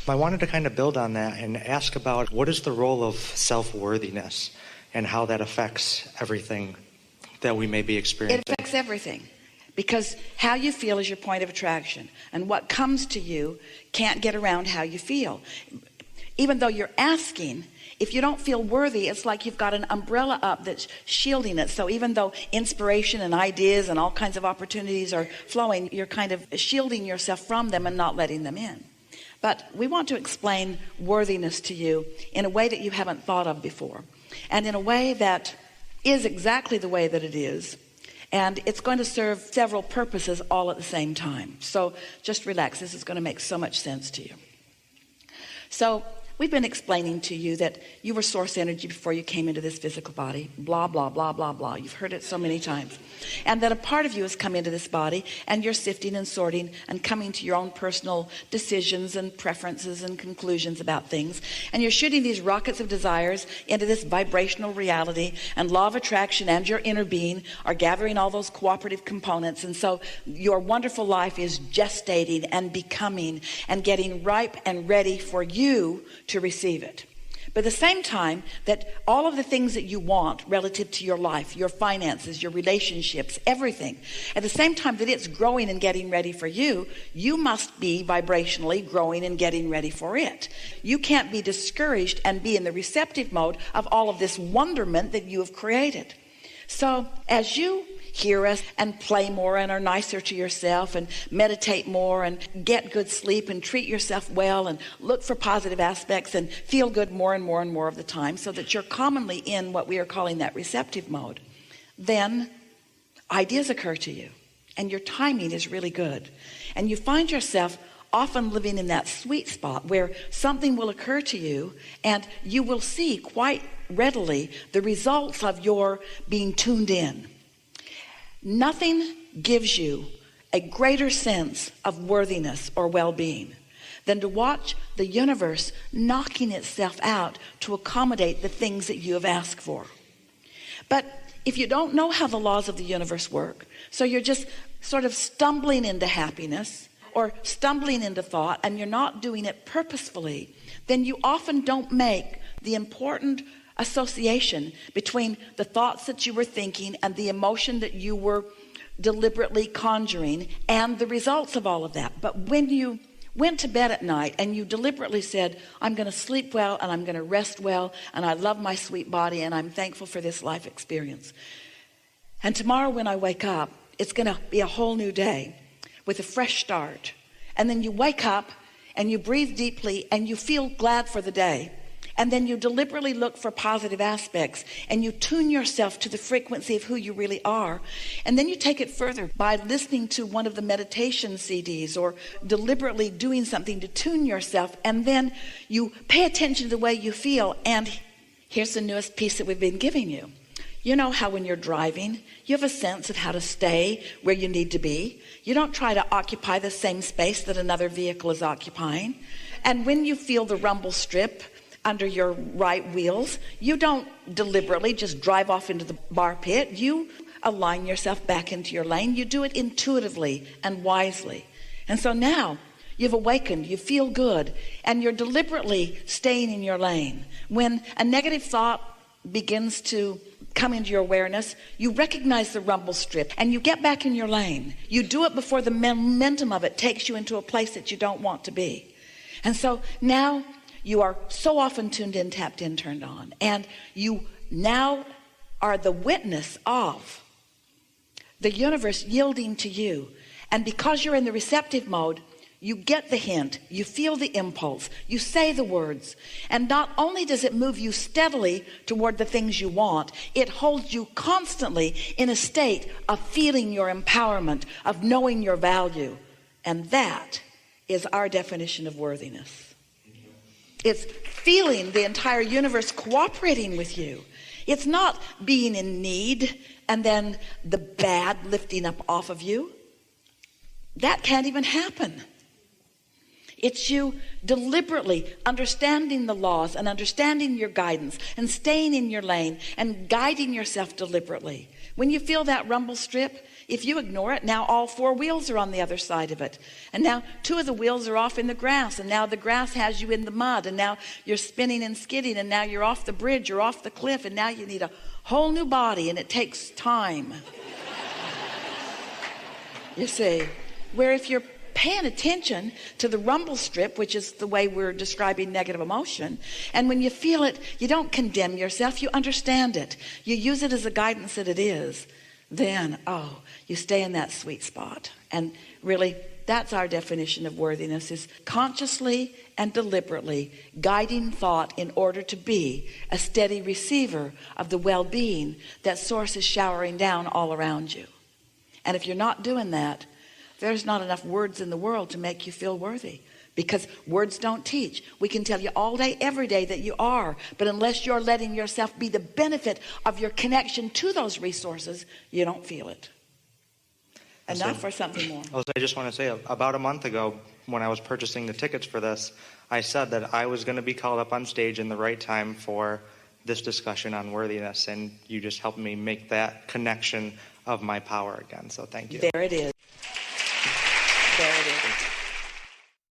I wanted to kind of build on that and ask about what is the role of self-worthiness and how that affects everything that we may be experiencing. It affects everything, because how you feel is your point of attraction, and what comes to you can't get around how you feel. Even though you're asking, if you don't feel worthy, it's like you've got an umbrella up that's shielding it. So even though inspiration and ideas and all kinds of opportunities are flowing, you're kind of shielding yourself from them and not letting them in. But we want to explain worthiness to you in a way that you haven't thought of before, and in a way that is exactly the way that it is. And it's going to serve several purposes all at the same time. So just relax. This is going to make so much sense to you. So we've been explaining to you that you were source energy before you came into this physical body. Blah, blah, blah, blah, blah. You've heard it so many times. And that a part of you has come into this body, and you're sifting and sorting and coming to your own personal decisions and preferences and conclusions about things. And you're shooting these rockets of desires into this vibrational reality, and law of attraction and your inner being are gathering all those cooperative components. And so your wonderful life is gestating and becoming and getting ripe and ready for you to receive it. But at the same time that all of the things that you want relative to your life, your finances, your relationships, everything, at the same time that it's growing and getting ready for you, you must be vibrationally growing and getting ready for it. You can't be discouraged and be in the receptive mode of all of this wonderment that you have created. So as you hear us and play more and are nicer to yourself and meditate more and get good sleep and treat yourself well and look for positive aspects and feel good more and more and more of the time, so that you're commonly in what we are calling that receptive mode, then ideas occur to you and your timing is really good, and you find yourself often living in that sweet spot where something will occur to you and you will see quite readily the results of your being tuned in. Nothing gives you a greater sense of worthiness or well-being than to watch the universe knocking itself out to accommodate the things that you have asked for. But if you don't know how the laws of the universe work, so you're just sort of stumbling into happiness or stumbling into thought, and you're not doing it purposefully, then you often don't make the important association between the thoughts that you were thinking and the emotion that you were deliberately conjuring and the results of all of that. But when you went to bed at night and you deliberately said, I'm going to sleep well and I'm going to rest well, and I love my sweet body and I'm thankful for this life experience, and tomorrow when I wake up, it's going to be a whole new day with a fresh start. And then you wake up and you breathe deeply and you feel glad for the day. And then you deliberately look for positive aspects and you tune yourself to the frequency of who you really are. And then you take it further by listening to one of the meditation CDs or deliberately doing something to tune yourself. And then you pay attention to the way you feel. And here's the newest piece that we've been giving you. You know how when you're driving, you have a sense of how to stay where you need to be. You don't try to occupy the same space that another vehicle is occupying. And when you feel the rumble strip under your right wheels, you don't deliberately just drive off into the bar pit. You align yourself back into your lane. You do it intuitively and wisely. And so now you've awakened, you feel good, and you're deliberately staying in your lane. When a negative thought begins to come into your awareness, you recognize the rumble strip and you get back in your lane. You do it before the momentum of it takes you into a place that you don't want to be. And so now you are so often tuned in, tapped in, turned on, and you now are the witness of the universe yielding to you. And because you're in the receptive mode, you get the hint, you feel the impulse, you say the words, and not only does it move you steadily toward the things you want, it holds you constantly in a state of feeling your empowerment, of knowing your value. And that is our definition of worthiness. It's feeling the entire universe cooperating with you. It's not being in need and then the bad lifting up off of you. That can't even happen. It's you deliberately understanding the laws and understanding your guidance and staying in your lane and guiding yourself deliberately When you feel that rumble strip, if you ignore it, now all 4 wheels are on the other side of it. And now 2 of the wheels are off in the grass. And now the grass has you in the mud. And now you're spinning and skidding. And now you're off the bridge, you're off the cliff. And now you need a whole new body. And it takes time. You see, where if you're paying attention to the rumble strip, which is the way we're describing negative emotion, and when you feel it, you don't condemn yourself, you understand it, you use it as a guidance that it is, then you stay in that sweet spot. And really, that's our definition of worthiness, is consciously and deliberately guiding thought in order to be a steady receiver of the well-being that Source is showering down all around you. And if you're not doing that, there's not enough words in the world to make you feel worthy, because words don't teach. We can tell you all day, every day that you are, but unless you're letting yourself be the benefit of your connection to those resources, you don't feel it. Enough or something more? I just want to say, about a month ago, when I was purchasing the tickets for this, I said that I was going to be called up on stage in the right time for this discussion on worthiness, and you just helped me make that connection of my power again. So thank you. There it is. There it is.